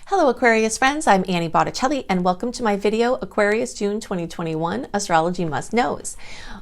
Hello Aquarius friends, I'm Annie Botticelli and welcome to my video, Aquarius June 2021 Astrology Must Knows.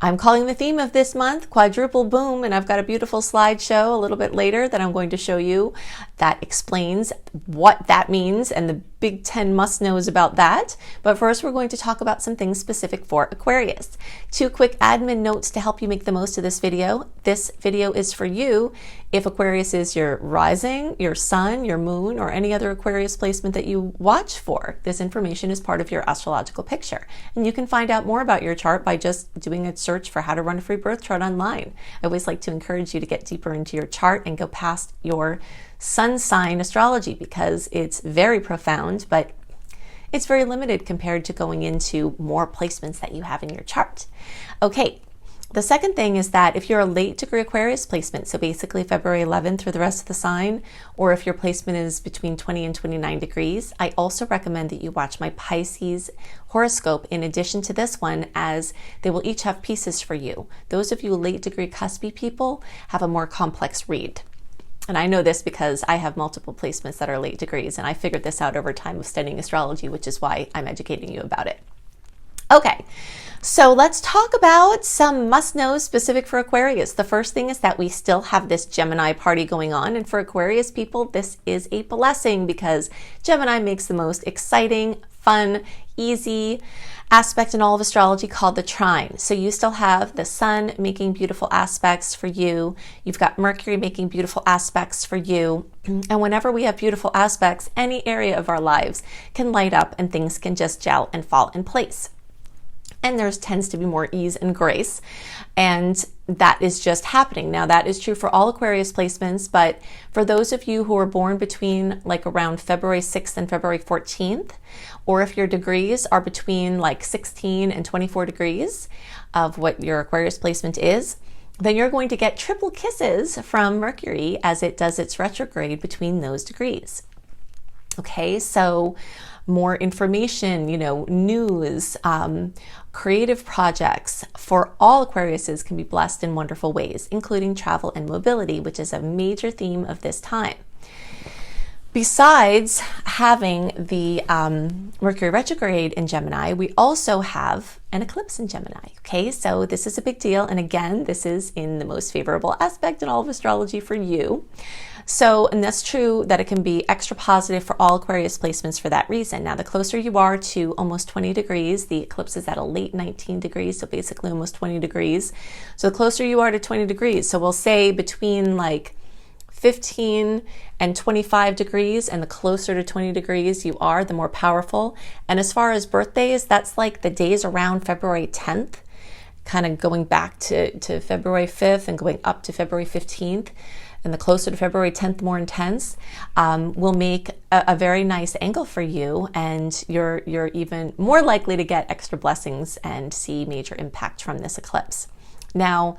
I'm calling the theme of this month Quadruple Boom, and I've got a beautiful slideshow a little bit later that I'm going to show you that explains what that means and the big 10 must-knows about that. But first we're going to talk about some things specific for Aquarius. 2 quick admin notes to help you make the most of this video. This video is for you if Aquarius is your rising, your sun, your moon, or any other Aquarius placement that you watch for. This information is part of your astrological picture. And you can find out more about your chart by just doing a search for how to run a free birth chart online. I always like to encourage you to get deeper into your chart and go past your sun sign astrology because it's very profound, but it's very limited compared to going into more placements that you have in your chart. Okay. The second thing is that if you're a late degree Aquarius placement, so basically February 11th through the rest of the sign, or if your placement is between 20 and 29 degrees, I also recommend that you watch my Pisces horoscope in addition to this one, as they will each have pieces for you. Those of you late degree cuspy people have a more complex read. And I know this because I have multiple placements that are late degrees, and I figured this out over time of studying astrology, which is why I'm educating you about it. Okay, so let's talk about some must-knows specific for Aquarius. The first thing is that we still have this Gemini party going on, and for Aquarius people, this is a blessing because Gemini makes the most exciting, fun, easy aspect in all of astrology called the trine. So you still have the sun making beautiful aspects for you. You've got Mercury making beautiful aspects for you. And whenever we have beautiful aspects, any area of our lives can light up and things can just gel and fall in place. And there tends to be more ease and grace, and that is just happening. Now that is true for all Aquarius placements, but for those of you who are born between like around February 6th and February 14th, or if your degrees are between like 16 and 24 degrees of what your Aquarius placement is, then you're going to get triple kisses from Mercury as it does its retrograde between those degrees. Okay, so more information, news, creative projects for all Aquariuses can be blessed in wonderful ways, including travel and mobility, which is a major theme of this time. Besides having the Mercury retrograde in Gemini, we also have an eclipse in Gemini. Okay, so this is a big deal. And again, this is in the most favorable aspect in all of astrology for you. So, and that's true that it can be extra positive for all Aquarius placements for that reason. Now, the closer you are to almost 20 degrees, the eclipse is at a late 19 degrees, so basically almost 20 degrees. So the closer you are to 20 degrees, so we'll say between like 15 and 25 degrees, and the closer to 20 degrees you are, the more powerful. And as far as birthdays, that's like the days around February 10th, kind of going back to February 5th and going up to February 15th. And the closer to February 10th, more intense, will make a very nice angle for you, and you're even more likely to get extra blessings and see major impact from this eclipse. Now,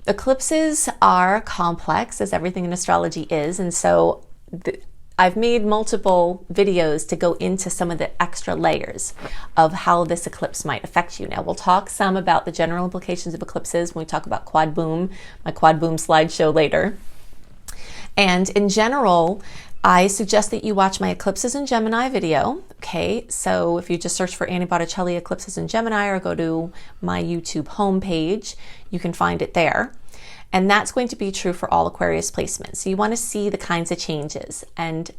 eclipses are complex, as everything in astrology is, and so I've made multiple videos to go into some of the extra layers of how this eclipse might affect you. Now, we'll talk some about the general implications of eclipses when we talk about Quad Boom, my Quad Boom slideshow later. And in general, I suggest that you watch my Eclipses in Gemini video. Okay, so if you just search for Annie Botticelli Eclipses in Gemini or go to my YouTube homepage, you can find it there. And that's going to be true for all Aquarius placements. So you want to see the kinds of changes. And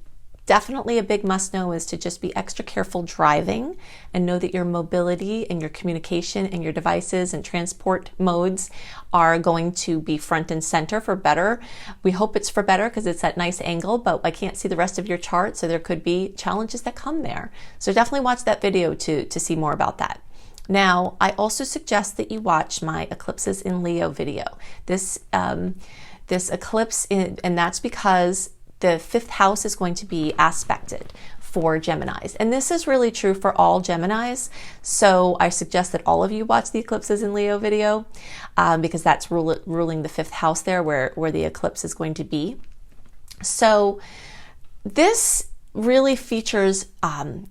definitely a big must-know is to just be extra careful driving and know that your mobility and your communication and your devices and transport modes are going to be front and center for better. We hope it's for better because it's at nice angle, but I can't see the rest of your chart, so there could be challenges that come there. So definitely watch that video to see more about that. Now, I also suggest that you watch my Eclipses in Leo video. This eclipse, and that's because the 5th house is going to be aspected for Geminis. And this is really true for all Geminis. So I suggest that all of you watch the Eclipses in Leo video because that's ruling the 5th house there where the eclipse is going to be. So this really features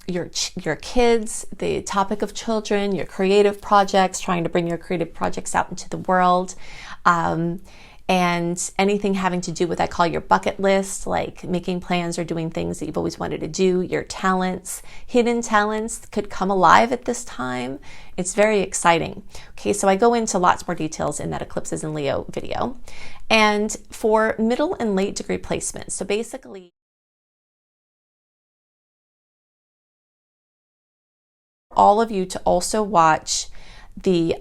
your kids, the topic of children, your creative projects, trying to bring your creative projects out into the world. And anything having to do with, I call your bucket list, like making plans or doing things that you've always wanted to do. Your talents, hidden talents could come alive at this time. It's very exciting. Okay, so I go into lots more details in that Eclipses in Leo video. And for middle and late degree placements, so basically all of you to also watch the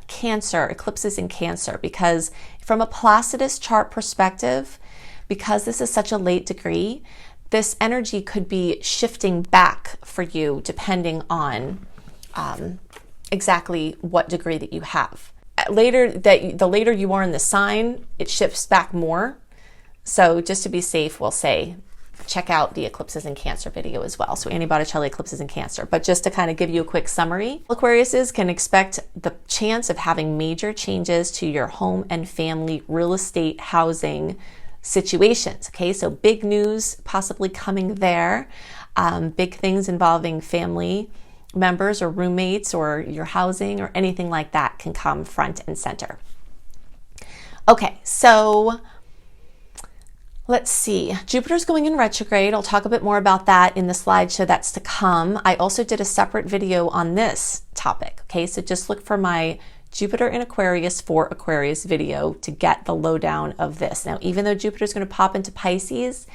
Cancer, eclipses in Cancer, because from a Placidus chart perspective, because this is such a late degree, this energy could be shifting back for you depending on exactly what degree that you have. The later you are in the sign, it shifts back more. So just to be safe, we'll say check out the Eclipses in Cancer video as well. So Annie Botticelli, Eclipses in Cancer. But just to kind of give you a quick summary, Aquariuses can expect the chance of having major changes to your home and family, real estate, housing situations. Okay, so big news possibly coming there. Big things involving family members or roommates or your housing or anything like that can come front and center. Okay, so let's see. Jupiter's going in retrograde. I'll talk a bit more about that in the slideshow that's to come. I also did a separate video on this topic. Okay, so just look for my Jupiter in Aquarius for Aquarius video to get the lowdown of this. Now, even though Jupiter's going to pop into Pisces,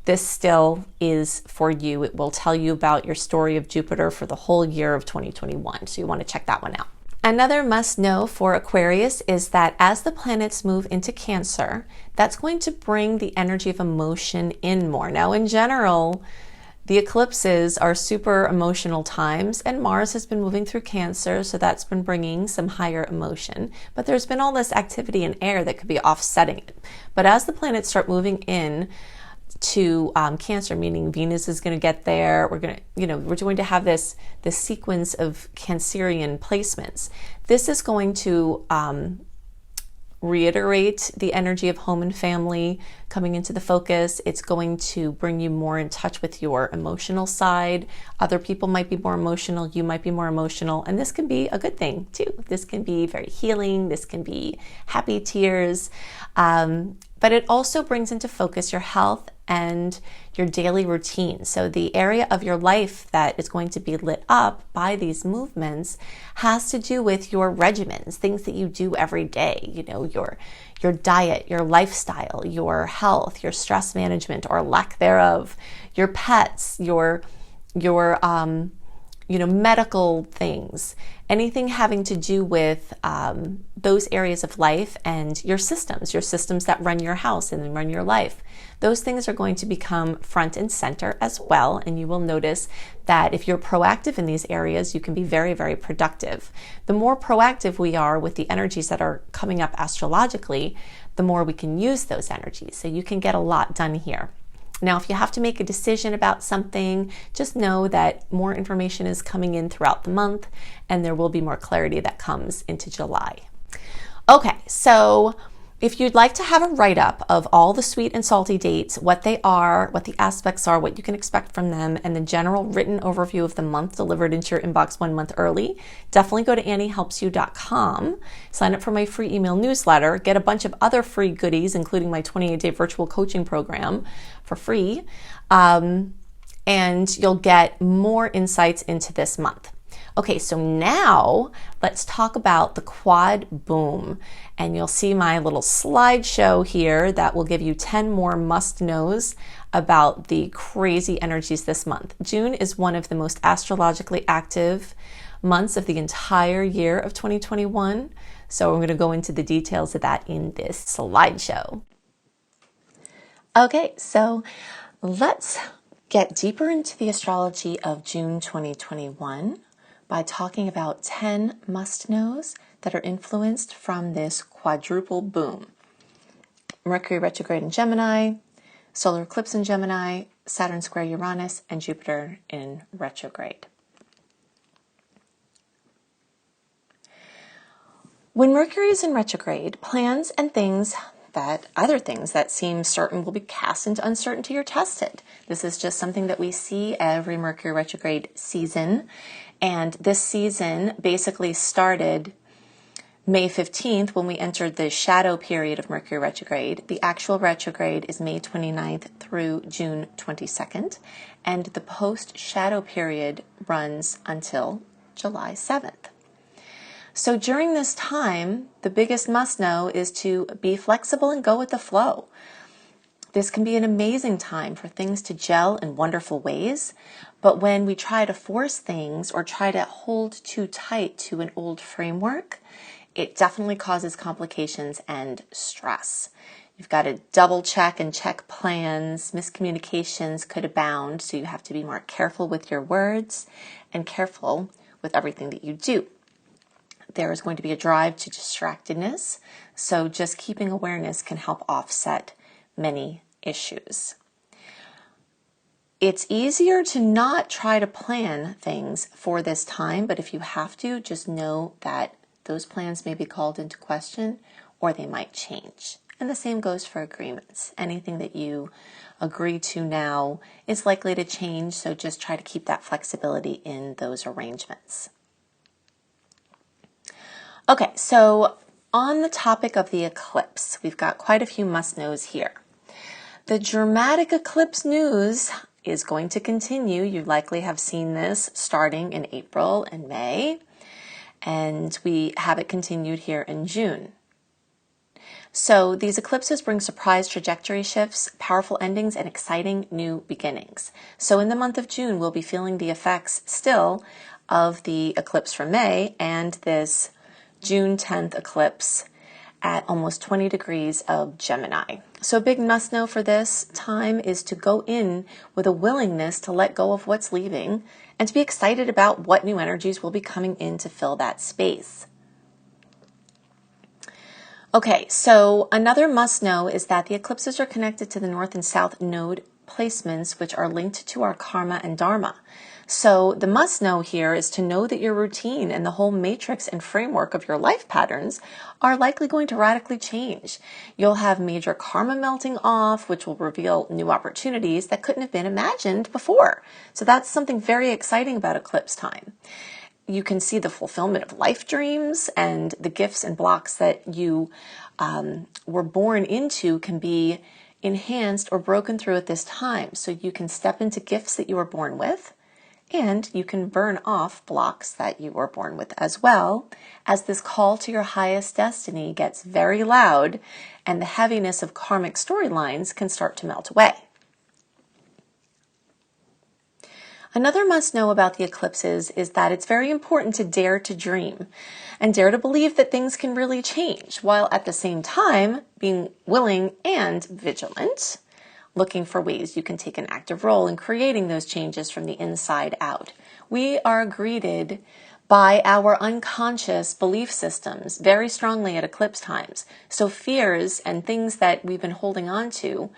this still is for you. It will tell you about your story of Jupiter for the whole year of 2021. So you want to check that one out. Another must know for Aquarius is that as the planets move into Cancer, that's going to bring the energy of emotion in more. Now, in general, the eclipses are super emotional times, and Mars has been moving through Cancer, so that's been bringing some higher emotion. But there's been all this activity in air that could be offsetting it. But as the planets start moving in to Cancer, meaning Venus is going to get there, we're going to have this sequence of Cancerian placements. This is going to reiterate the energy of home and family coming into the focus. It's going to bring you more in touch with your emotional side. Other people might be more emotional, you might be more emotional, and this can be a good thing too. This can be very healing, this can be happy tears, but it also brings into focus your health and your daily routine. So the area of your life that is going to be lit up by these movements has to do with your regimens, things that you do every day, your diet, your lifestyle, your health, your stress management or lack thereof, your pets, your medical things, anything having to do with those areas of life and your systems that run your house and run your life. Those things are going to become front and center as well. And you will notice that if you're proactive in these areas, you can be very, very productive. The more proactive we are with the energies that are coming up astrologically, the more we can use those energies. So you can get a lot done here. Now, if you have to make a decision about something, just know that more information is coming in throughout the month and there will be more clarity that comes into July. Okay, so if you'd like to have a write-up of all the sweet and salty dates, what they are, what the aspects are, what you can expect from them, and the general written overview of the month delivered into your inbox 1 month early, definitely go to anniehelpsyou.com, sign up for my free email newsletter, get a bunch of other free goodies, including my 28-day virtual coaching program for free, and you'll get more insights into this month. Okay, so now let's talk about the quad boom. And you'll see my little slideshow here that will give you 10 more must-knows about the crazy energies this month. June is one of the most astrologically active months of the entire year of 2021. So we're going to go into the details of that in this slideshow. Okay, so let's get deeper into the astrology of June 2021. By talking about 10 must-knows that are influenced from this quadruple boom. Mercury retrograde in Gemini, solar eclipse in Gemini, Saturn square Uranus, and Jupiter in retrograde. When Mercury is in retrograde, plans and other things that seem certain will be cast into uncertainty or tested. This is just something that we see every Mercury retrograde season. And this season basically started May 15th, when we entered the shadow period of Mercury retrograde. The actual retrograde is May 29th through June 22nd, and the post-shadow period runs until July 7th. So during this time, the biggest must-know is to be flexible and go with the flow. This can be an amazing time for things to gel in wonderful ways, but when we try to force things or try to hold too tight to an old framework, it definitely causes complications and stress. You've got to double check and check plans. Miscommunications could abound, so you have to be more careful with your words and careful with everything that you do. There is going to be a drive to distractedness, so just keeping awareness can help offset many issues. It's easier to not try to plan things for this time, but if you have to, just know that those plans may be called into question or they might change. And the same goes for agreements. Anything that you agree to now is likely to change, so just try to keep that flexibility in those arrangements. Okay, so on the topic of the eclipse, we've got quite a few must-knows here. The dramatic eclipse news is going to continue. You likely have seen this starting in April and May, and we have it continued here in June. So these eclipses bring surprise trajectory shifts, powerful endings, and exciting new beginnings. So in the month of June, we'll be feeling the effects still of the eclipse from May and this June 10th eclipse at almost 20 degrees of Gemini. So a big must-know for this time is to go in with a willingness to let go of what's leaving and to be excited about what new energies will be coming in to fill that space. Okay, so another must-know is that the eclipses are connected to the North and South node placements, which are linked to our karma and dharma. So the must-know here is to know that your routine and the whole matrix and framework of your life patterns are likely going to radically change. You'll have major karma melting off, which will reveal new opportunities that couldn't have been imagined before. So that's something very exciting about eclipse time. You can see the fulfillment of life dreams, and the gifts and blocks that you were born into can be enhanced or broken through at this time. So you can step into gifts that you were born with, and you can burn off blocks that you were born with as well, as this call to your highest destiny gets very loud and the heaviness of karmic storylines can start to melt away. Another must-know about the eclipses is that it's very important to dare to dream and dare to believe that things can really change, while at the same time being willing and vigilant, looking for ways you can take an active role in creating those changes from the inside out. We are greeted by our unconscious belief systems very strongly at eclipse times. So fears and things that we've been holding on to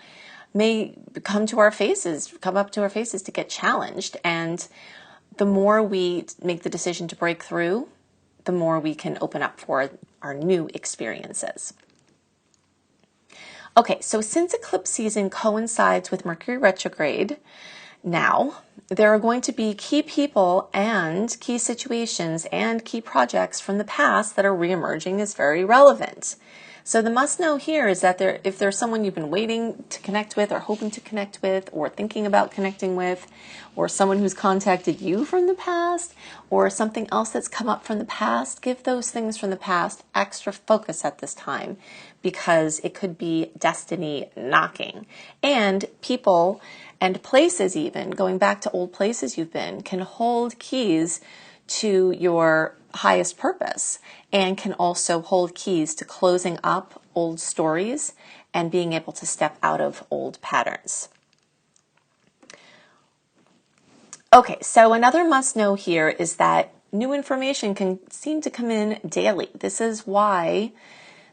may come up to our faces to get challenged. And the more we make the decision to break through, the more we can open up for our new experiences. Okay, so since eclipse season coincides with Mercury retrograde, now there are going to be key people and key situations and key projects from the past that are reemerging as very relevant. So the must-know here is that if there's someone you've been waiting to connect with or hoping to connect with or thinking about connecting with, or someone who's contacted you from the past, or something else that's come up from the past, give those things from the past extra focus at this time, because it could be destiny knocking. And people and places, even going back to old places you've been, can hold keys to your highest purpose, and can also hold keys to closing up old stories and being able to step out of old patterns. Okay, so another must-know here is that new information can seem to come in daily. This is why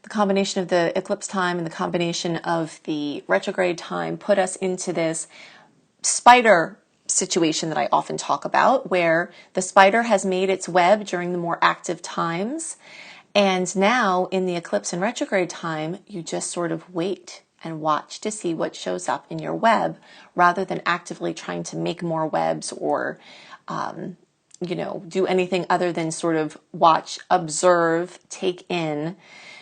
the combination of the eclipse time and the combination of the retrograde time put us into this spider situation that I often talk about, where the spider has made its web during the more active times, and now in the eclipse and retrograde time, you just sort of wait and watch to see what shows up in your web, rather than actively trying to make more webs or you know, do anything other than sort of watch, observe, take in.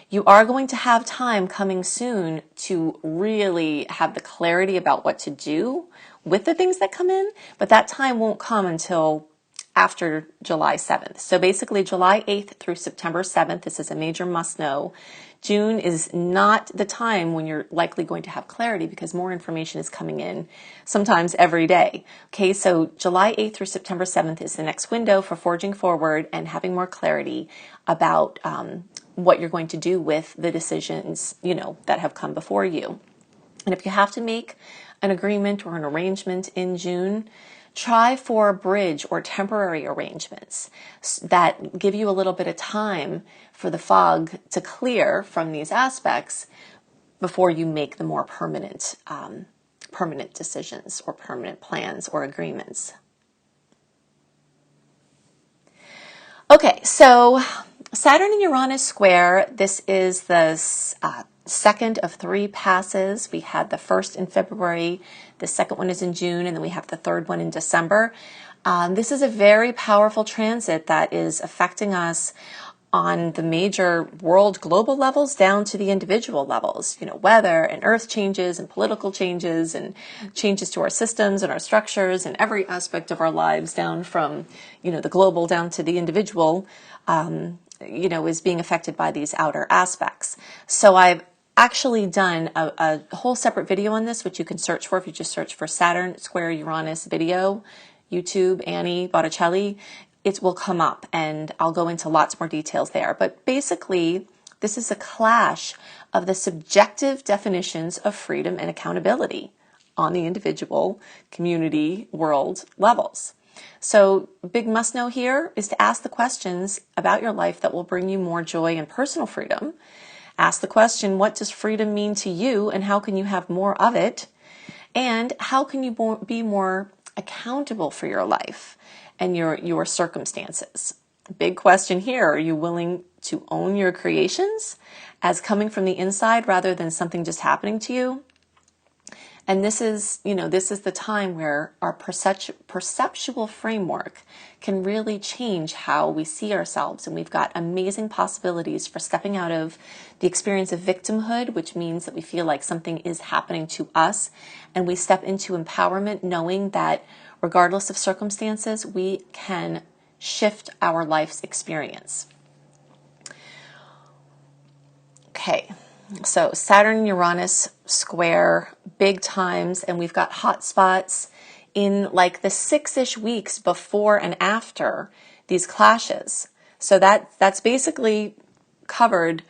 You are going to have time coming soon to really have the clarity about what to do with the things that come in, but that time won't come until after July 7th. So basically July 8th through September 7th, this is a major must know. June is not the time when you're likely going to have clarity because more information is coming in sometimes every day. Okay, so July 8th through September 7th is the next window for forging forward and having more clarity about what you're going to do with the decisions, you know, that have come before you. And if you have to make an agreement or an arrangement in June, try for bridge or temporary arrangements that give you a little bit of time for the fog to clear from these aspects before you make the more permanent decisions or permanent plans or agreements. Okay, so Saturn and Uranus square, this is the second of 3 passes. We had the first in February, the second one is in June, and then we have the third one in December. This is a very powerful transit that is affecting us on the major world global levels down to the individual levels, you know, weather and earth changes and political changes and changes to our systems and our structures and every aspect of our lives down from, you know, the global down to the individual, you know, is being affected by these outer aspects. So I've actually done a whole separate video on this, which you can search for if you just search for Saturn square Uranus video, YouTube, Annie Botticelli. It will come up and I'll go into lots more details there. But basically, this is a clash of the subjective definitions of freedom and accountability on the individual, community, world levels. So big must know here is to ask the questions about your life that will bring you more joy and personal freedom. Ask the question, what does freedom mean to you and how can you have more of it? And how can you be more accountable for your life and your circumstances? Big question here, are you willing to own your creations as coming from the inside rather than something just happening to you? And this is, you know, this is the time where our perceptual framework can really change how we see ourselves. And we've got amazing possibilities for stepping out of the experience of victimhood, which means that we feel like something is happening to us. And we step into empowerment, knowing that regardless of circumstances, we can shift our life's experience. Okay. So Saturn and Uranus square big times, and we've got hot spots in like the 6-ish weeks before and after these clashes. So that's basically covered,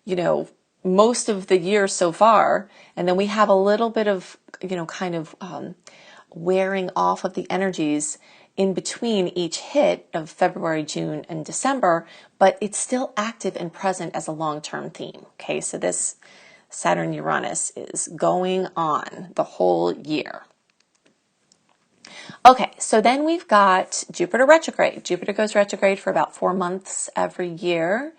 you know, most of the year so far. And then we have a little bit of, you know, kind of wearing off of the energies in between each hit of February, June, and December, but it's still active and present as a long-term theme. Okay, so this Saturn-Uranus is going on the whole year. Okay, so then we've got Jupiter retrograde. Jupiter goes retrograde for about 4 months every year.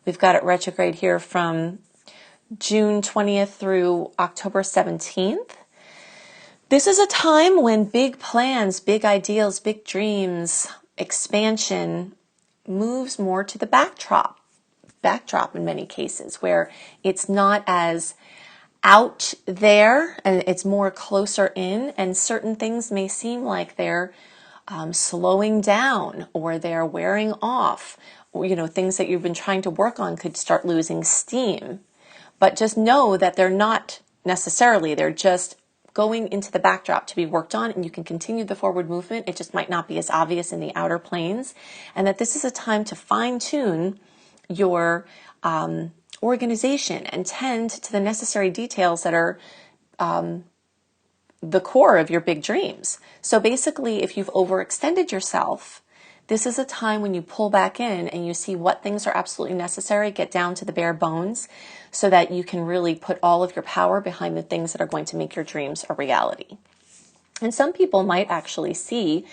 We've got it retrograde here from June 20th through October 17th. This is a time when big plans, big ideals, big dreams, expansion moves more to the backdrop in many cases, where it's not as out there and it's more closer in, and certain things may seem like they're slowing down or they're wearing off, or, you know, things that you've been trying to work on could start losing steam. But just know that they're not necessarily, they're just going into the backdrop to be worked on, and you can continue the forward movement. It just might not be as obvious in the outer planes, and that this is a time to fine-tune your organization and tend to the necessary details that are the core of your big dreams. So basically, if you've overextended yourself, this is a time when you pull back in and you see what things are absolutely necessary, get down to the bare bones, so that you can really put all of your power behind the things that are going to make your dreams a reality. And some people might actually see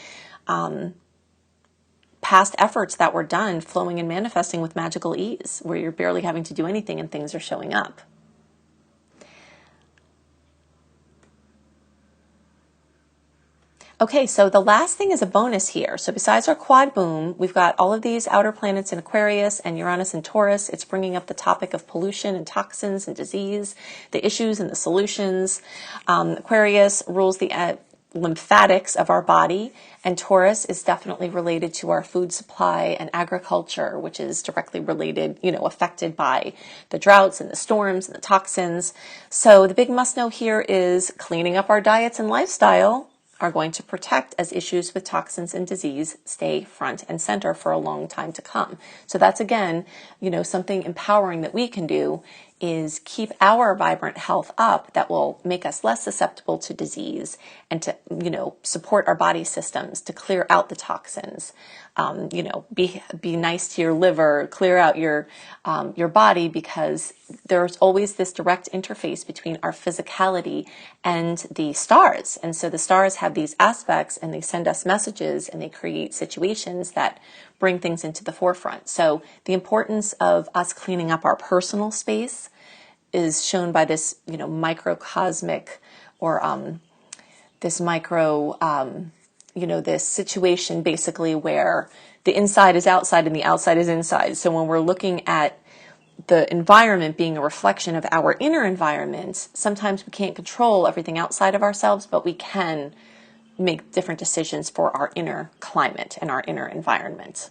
past efforts that were done flowing and manifesting with magical ease, where you're barely having to do anything and things are showing up. Okay, so the last thing is a bonus here. So besides our quad boom, we've got all of these outer planets in Aquarius and Uranus and Taurus. It's bringing up the topic of pollution and toxins and disease, the issues and the solutions. Aquarius rules the lymphatics of our body, and Taurus is definitely related to our food supply and agriculture, which is directly related, affected by the droughts and the storms and the toxins. So the big must know here is cleaning up our diets and lifestyle are going to protect as issues with toxins and disease stay front and center for a long time to come. So that's, again, something empowering that we can do is keep our vibrant health up that will make us less susceptible to disease and to, support our body systems to clear out the toxins. Be nice to your liver, clear out your body, because there's always this direct interface between our physicality and the stars. And so the stars have these aspects and they send us messages and they create situations that bring things into the forefront. So the importance of us cleaning up our personal space is shown by this, microcosmic or this micro, this situation basically where the inside is outside and the outside is inside. So when we're looking at the environment being a reflection of our inner environment, sometimes we can't control everything outside of ourselves, but we can make different decisions for our inner climate and our inner environment.